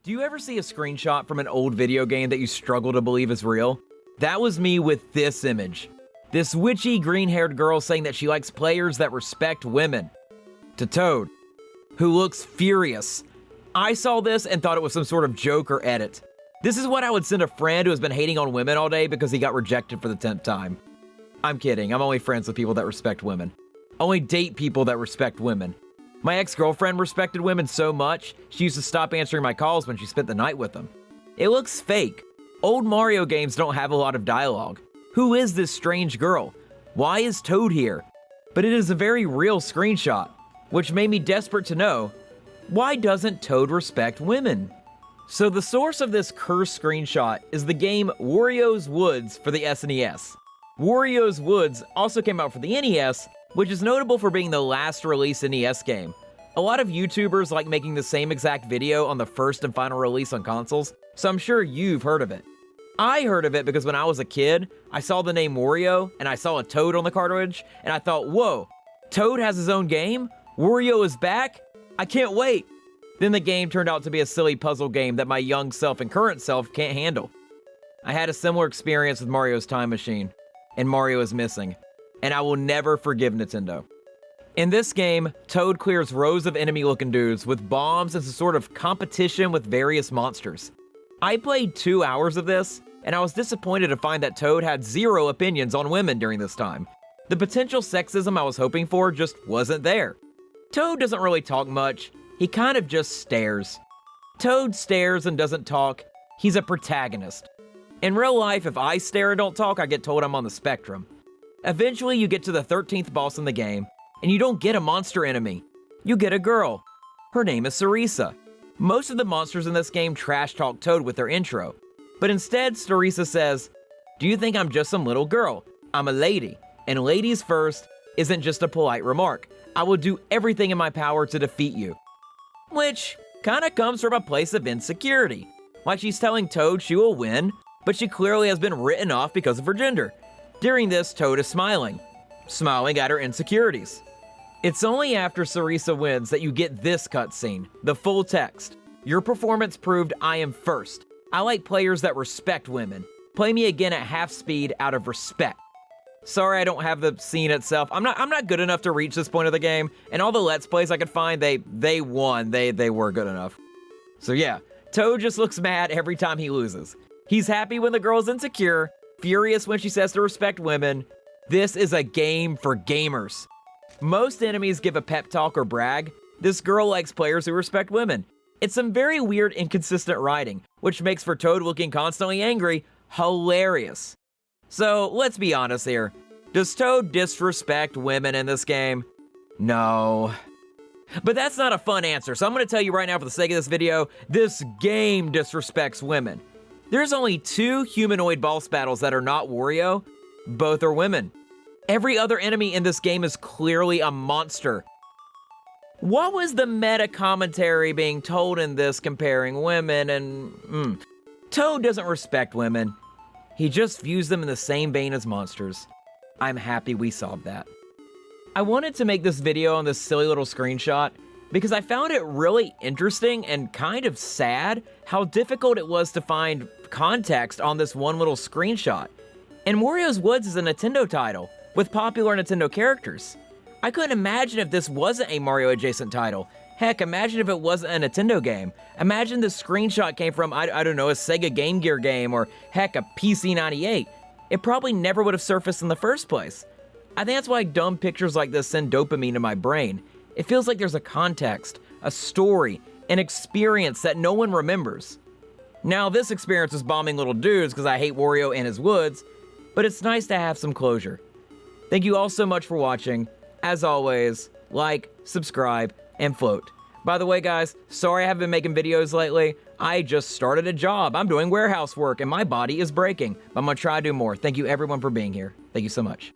Do you ever see a screenshot from an old video game that you struggle to believe is real? That was me with this image. This witchy green-haired girl saying that she likes players that respect women. To Toad, who looks furious. I saw this and thought it was some sort of joke or edit. This is what I would send a friend who has been hating on women all day because he got rejected for the 10th time. I'm kidding, I'm only friends with people that respect women. Only date people that respect women. My ex-girlfriend respected women so much, she used to stop answering my calls when she spent the night with them. It looks fake. Old Mario games don't have a lot of dialogue. Who is this strange girl? Why is Toad here? But it is a very real screenshot, which made me desperate to know, why doesn't Toad respect women? So the source of this cursed screenshot is the game Wario's Woods for the SNES. Wario's Woods also came out for the NES, which is notable for being the last released NES game. A lot of YouTubers like making the same exact video on the first and final release on consoles, so I'm sure you've heard of it. I heard of it because when I was a kid, I saw the name Wario, and I saw a Toad on the cartridge, and I thought, whoa, Toad has his own game? Wario is back? I can't wait! Then the game turned out to be a silly puzzle game that my young self and current self can't handle. I had a similar experience with Mario's Time Machine, and Mario is missing. And I will never forgive Nintendo. In this game, Toad clears rows of enemy-looking dudes with bombs as a sort of competition with various monsters. I played 2 hours of this, and I was disappointed to find that Toad had zero opinions on women during this time. The potential sexism I was hoping for just wasn't there. Toad doesn't really talk much, he kind of just stares. Toad stares and doesn't talk, he's a protagonist. In real life, if I stare and don't talk, I get told I'm on the spectrum. Eventually, you get to the 13th boss in the game, and you don't get a monster enemy. You get a girl. Her name is Sarisa. Most of the monsters in this game trash talk Toad with their intro, but instead, Sarisa says, "Do you think I'm just some little girl? I'm a lady, and ladies first isn't just a polite remark. I will do everything in my power to defeat you." Which kinda comes from a place of insecurity. Like she's telling Toad she will win, but she clearly has been written off because of her gender. During this, Toad is smiling at her insecurities. It's only after Sarisa wins that you get this cutscene, the full text. "Your performance proved I am first. I like players that respect women. Play me again at half speed out of respect." Sorry I don't have the scene itself. I'm not good enough to reach this point of the game, and all the Let's Plays I could find, they won. They were good enough. So yeah, Toad just looks mad every time he loses. He's happy when the girl's insecure, furious when she says to respect women. This is a game for gamers. Most enemies give a pep talk or brag. This girl likes players who respect women. It's some very weird, inconsistent writing, which makes for Toad looking constantly angry hilarious. So let's be honest here. Does Toad disrespect women in this game? No. But that's not a fun answer, so I'm going to tell you right now for the sake of this video, this game disrespects women. There's only 2 humanoid boss battles that are not Wario. Both are women. Every other enemy in this game is clearly a monster. What was the meta commentary being told in this comparing women and... Toad doesn't respect women. He just views them in the same vein as monsters. I'm happy we solved that. I wanted to make this video on this silly little screenshot because I found it really interesting and kind of sad how difficult it was to find context on this one little screenshot. And Wario's Woods is a Nintendo title with popular Nintendo characters. I couldn't imagine if this wasn't a Mario adjacent title. Heck, imagine if it wasn't a Nintendo game. Imagine this screenshot came from, I don't know, a Sega Game Gear game or heck, a PC-98. It probably never would have surfaced in the first place. I think that's why dumb pictures like this send dopamine to my brain. It feels like there's a context, a story, an experience that no one remembers. Now, this experience is bombing little dudes because I hate Wario and his woods, but it's nice to have some closure. Thank you all so much for watching. As always, like, subscribe, and float. By the way, guys, sorry I haven't been making videos lately. I just started a job. I'm doing warehouse work, and my body is breaking. But I'm gonna try to do more. Thank you everyone for being here. Thank you so much.